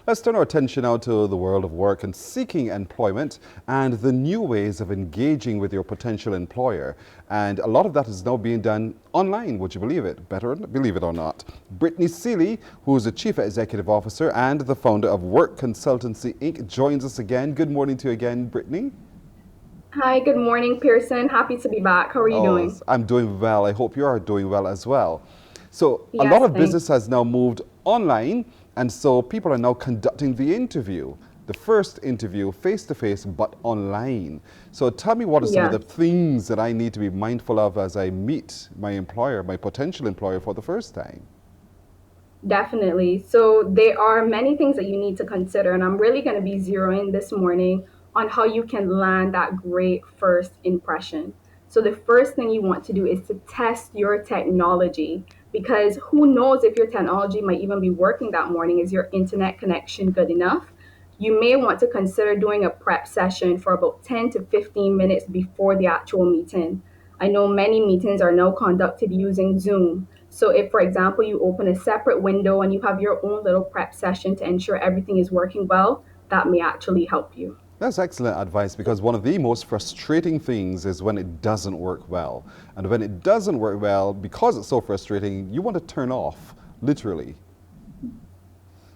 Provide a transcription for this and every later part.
Let's turn our attention now to the world of work and seeking employment and the new ways of engaging with your potential employer. And a lot of that is now being done online, would you believe it? Better believe it or not. Britney Seeley, who is the Chief Executive Officer and the founder of Work Consultancy Inc., joins us again. Good morning to you again, Britney. Hi, good morning, Pearson. Happy to be back. How are you Oh, doing? I'm doing well. I hope you are doing well as well. So a lot Yes, of thanks. business has now moved online, and so people are now conducting the interview, the first interview face-to-face, but online. So tell me, what are some of the Yes, things that I need to be mindful of as I meet my employer, my potential employer for the first time? definitely. So there are many things that you need to consider, and I'm really going to be zeroing this morning on how you can land that great first impression. So the first thing you want to do is to test your technology because who knows if your technology might even be working that morning. Is your internet connection good enough? You may want to consider doing a prep session for about 10 to 15 minutes before the actual meeting. I know many meetings are now conducted using Zoom. So, if, for example, you open a separate window and you have your own little prep session to ensure everything is working well, that may actually help you. That's excellent advice, because one of the most frustrating things is when it doesn't work well. And when it doesn't work well, because it's so frustrating, you want to turn off, literally.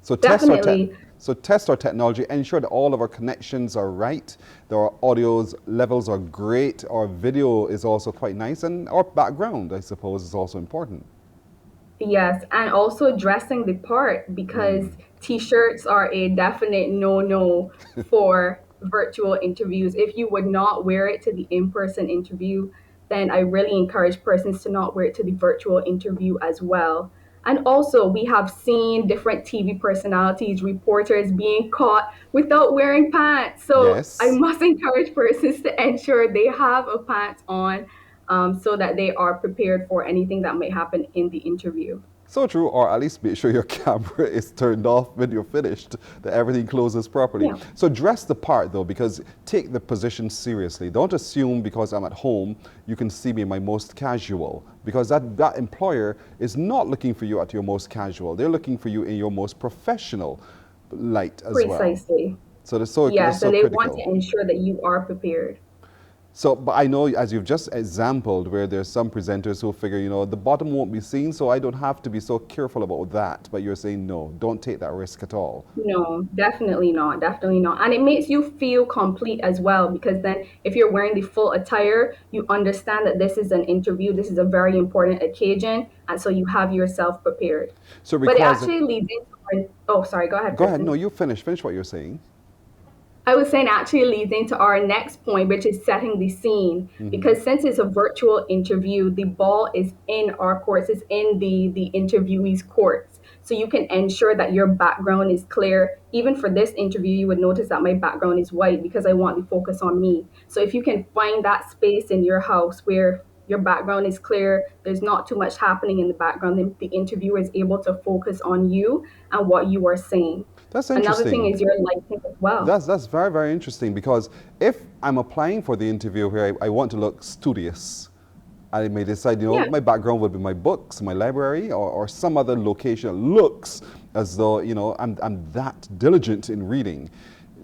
So test our tech. Definitely. So test our technology, ensure that all of our connections are right, that our audio's levels are great, our video is also quite nice, and our background, I suppose, is also important. Yes, and also dressing the part because t-shirts are a definite no-no for virtual interviews. If you would not wear it to the in-person interview, then I really encourage persons to not wear it to the virtual interview as well. And also, we have seen different TV personalities, reporters being caught without wearing pants. So I Yes. must encourage persons to ensure they have a pants on so that they are prepared for anything that may happen in the interview. So true, or at least make sure your camera is turned off when you're finished, that everything closes properly. Yeah, So dress the part though, because take the position seriously. Don't assume because I'm at home, you can see me in my most casual, because that employer is not looking for you at your most casual. They're looking for you in your most professional light as well. precisely. So that's Yes, so and they want critical. to ensure that you are prepared. So, but I know, as you've just exampled, where there's some presenters who figure, the bottom won't be seen, so I don't have to be so careful about that. But you're saying, no, don't take that risk at all. No, definitely not. Definitely not. And it makes you feel complete as well because then if you're wearing the full attire, you understand that this is an interview, this is a very important occasion, and so you have yourself prepared. So it But it requires it. actually leads into oh, sorry, go ahead, Go ahead. No, person. you finish. Finish what you're saying. I was saying actually leads into our next point, which is setting the scene. Hmm. Because since it's a virtual interview, the ball is in our courts, it's in the interviewee's courts. So you can ensure that your background is clear. Even for this interview, you would notice that my background is white because I want the focus on me. So if you can find that space in your house where your background is clear, there's not too much happening in the background, then the interviewer is able to focus on you and what you are saying. That's Another thing interesting. is your lighting as well. That's very, very interesting, because if I'm applying for the interview where I want to look studious, I may decide, Yeah, my background would be my books, my library, or some other location that looks as though, I'm that diligent in reading.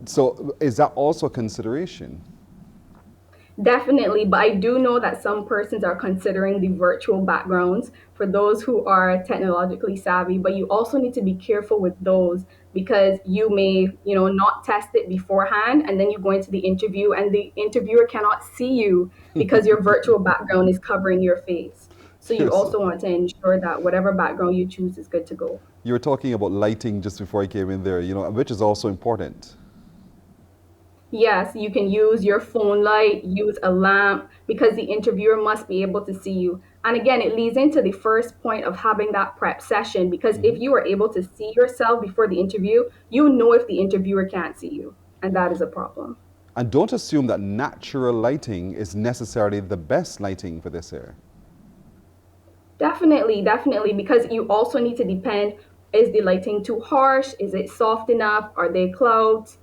So is that also a consideration? definitely. But I do know that some persons are considering the virtual backgrounds for those who are technologically savvy. But you also need to be careful with those because you may, not test it beforehand and then you go into the interview and the interviewer cannot see you because your virtual background is covering your face. So you You're, so, also want to ensure that whatever background you choose is good to go. you were talking about lighting just before I came in there, which is also important. Yes, you can use your phone light, use a lamp, because the interviewer must be able to see you. And again, it leads into the first point of having that prep session, because if you are able to see yourself before the interview, you know if the interviewer can't see you. And that is a problem. And don't assume that natural lighting is necessarily the best lighting for this here. Definitely, definitely, because you also need to depend, is the lighting too harsh? Is it soft enough? Are they clouds?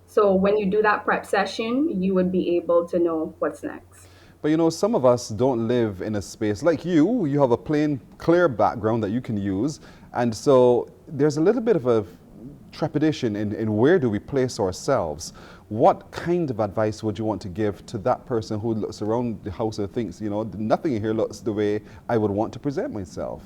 So when you do that prep session, you would be able to know what's next. But some of us don't live in a space like you. You have a plain, clear background that you can use. And so there's a little bit of a trepidation in where do we place ourselves, what kind of advice would you want to give to that person who looks around the house and thinks, nothing here looks the way I would want to present myself?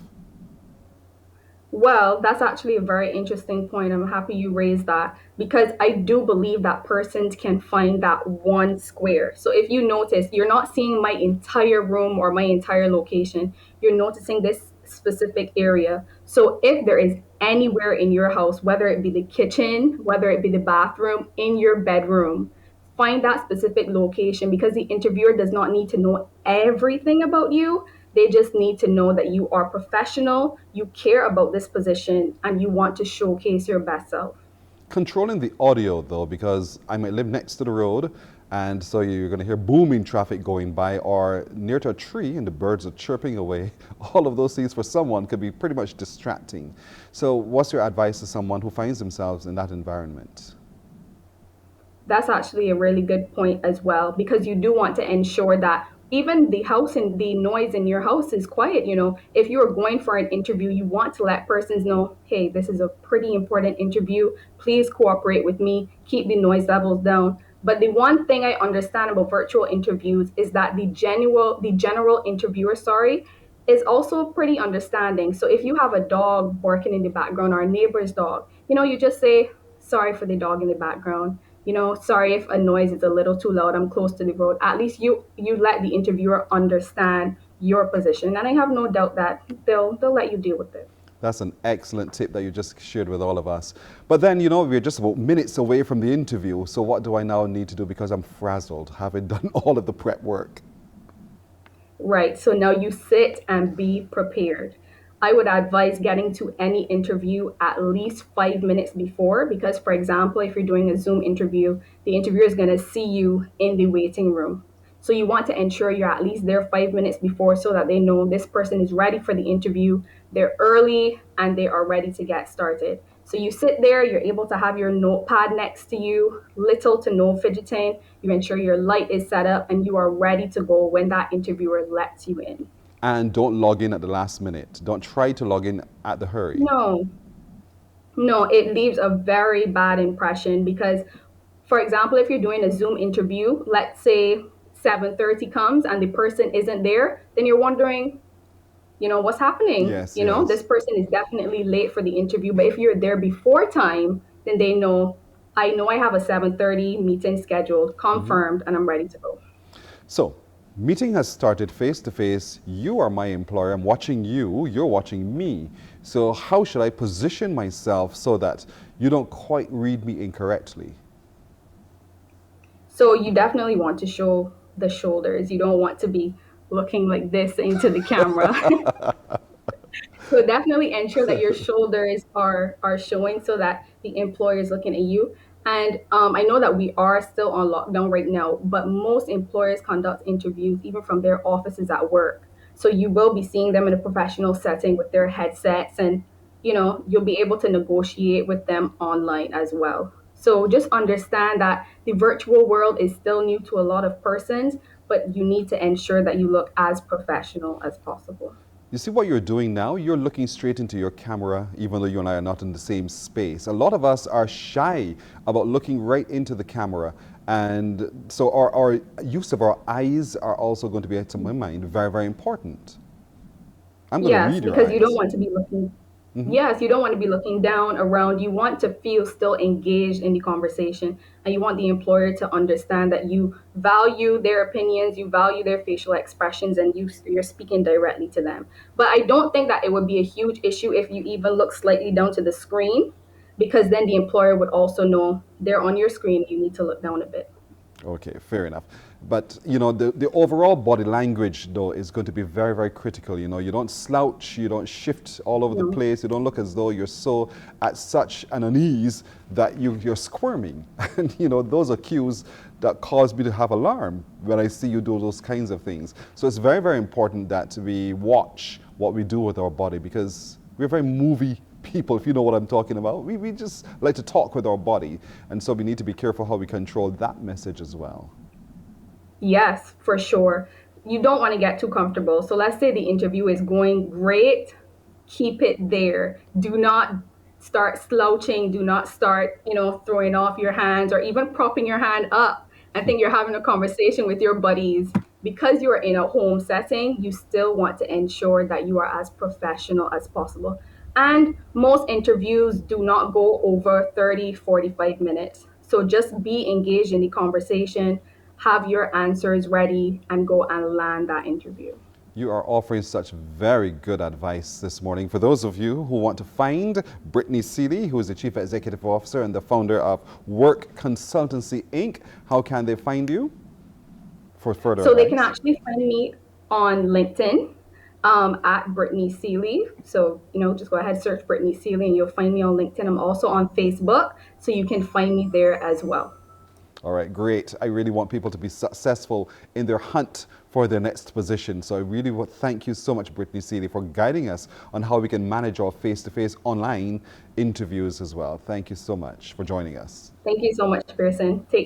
Well, that's actually a very interesting point. I'm happy you raised that because I do believe that persons can find that one square. So if you notice, you're not seeing my entire room or my entire location, you're noticing this specific area. So if there is anywhere in your house, whether it be the kitchen, whether it be the bathroom, in your bedroom, find that specific location because the interviewer does not need to know everything about you. They just need to know that you are professional, you care about this position, and you want to showcase your best self. Controlling the audio though, because I might live next to the road, and so you're going to hear booming traffic going by, or near to a tree and the birds are chirping away. All of those things for someone could be pretty much distracting. So what's your advice to someone who finds themselves in that environment? That's actually a really good point as well because you do want to ensure that even the house and the noise in your house is quiet. If you're going for an interview, you want to let persons know, hey, this is a pretty important interview. Please cooperate with me, keep the noise levels down. But the one thing I understand about virtual interviews is that the general interviewer, sorry, is also pretty understanding. So if you have a dog barking in the background or a neighbor's dog, you just say, sorry for the dog in the background. Sorry if a noise is a little too loud. I'm close to the road. At least you let the interviewer understand your position, and I have no doubt that they'll let you deal with it. That's an excellent tip that you just shared with all of us. But then, we're just about minutes away from the interview. So what do I now need to do because I'm frazzled, having done all of the prep work? Right. So now you sit and be prepared. I would advise getting to any interview at least 5 minutes before because, for example, if you're doing a Zoom interview, the interviewer is going to see you in the waiting room. So you want to ensure you're at least there 5 minutes before so that they know this person is ready for the interview. They're early and they are ready to get started. So you sit there, you're able to have your notepad next to you, little to no fidgeting. You ensure your light is set up and you are ready to go when that interviewer lets you in. And don't log in at the last minute. Don't try to log in at the hurry. No, no, it leaves a very bad impression because, for example, if you're doing a Zoom interview, let's say 7:30 comes and the person isn't there, then you're wondering, what's happening? Yes, This yes. person is definitely late for the interview. But if you're there before time, then they know, I know I have a 7:30 meeting scheduled, confirmed, and I'm ready to go. So, meeting has started face to face. You are my employer. I'm watching you. You're watching me. So, how should I position myself so that you don't quite read me incorrectly? So you definitely want to show the shoulders. You don't want to be looking like this into the camera. So definitely ensure that your shoulders are showing so that the employer is looking at you. And I know that we are still on lockdown right now, but most employers conduct interviews even from their offices at work. So you will be seeing them in a professional setting with their headsets, and you'll be able to negotiate with them online as well. So just understand that the virtual world is still new to a lot of persons, but you need to ensure that you look as professional as possible. You see what you're doing now? You're looking straight into your camera, even though you and I are not in the same space. A lot of us are shy about looking right into the camera. And so our use of our eyes are also going to be, to my mind, very, very important. I'm going to Yes, read your because you don't eyes. want to be looking, yes, you don't want to be looking down around. You want to feel still engaged in the conversation, and you want the employer to understand that you value their opinions, you value their facial expressions, and you're speaking directly to them. But I don't think that it would be a huge issue if you even look slightly down to the screen, because then the employer would also know they're on your screen. You need to look down a bit. Okay, fair enough. But the overall body language though is going to be very, very critical. You don't slouch, you don't shift all over the No. place, you don't look as though you're so at such an unease that you're squirming. And those are cues that cause me to have alarm when I see you do those kinds of things. So it's very, very important that we watch what we do with our body because we're very movie people, if you know what I'm talking about. We just like to talk with our body. And so we need to be careful how we control that message as well. Yes, for sure. You don't want to get too comfortable. So let's say the interview is going great, keep it there. Do not start slouching. Do not start, throwing off your hands or even propping your hand up. I think you're having a conversation with your buddies. Because you are in a home setting, you still want to ensure that you are as professional as possible. And most interviews do not go over 30, 45 minutes. So just be engaged in the conversation, have your answers ready, and go and land that interview. You are offering such very good advice this morning. For those of you who want to find Britney Seeley, who is the Chief Executive Officer and the founder of Work Consultancy Inc., how can they find you for further So they can advice? actually find me on LinkedIn at Britney Seeley. So, just go ahead, search Britney Seeley, and you'll find me on LinkedIn. I'm also on Facebook, so you can find me there as well. All right, great. I really want people to be successful in their hunt for their next position. So I really want to thank you so much, Britney Seeley, for guiding us on how we can manage our face-to-face online interviews as well. Thank you so much for joining us. Thank you so much, Pearson. Take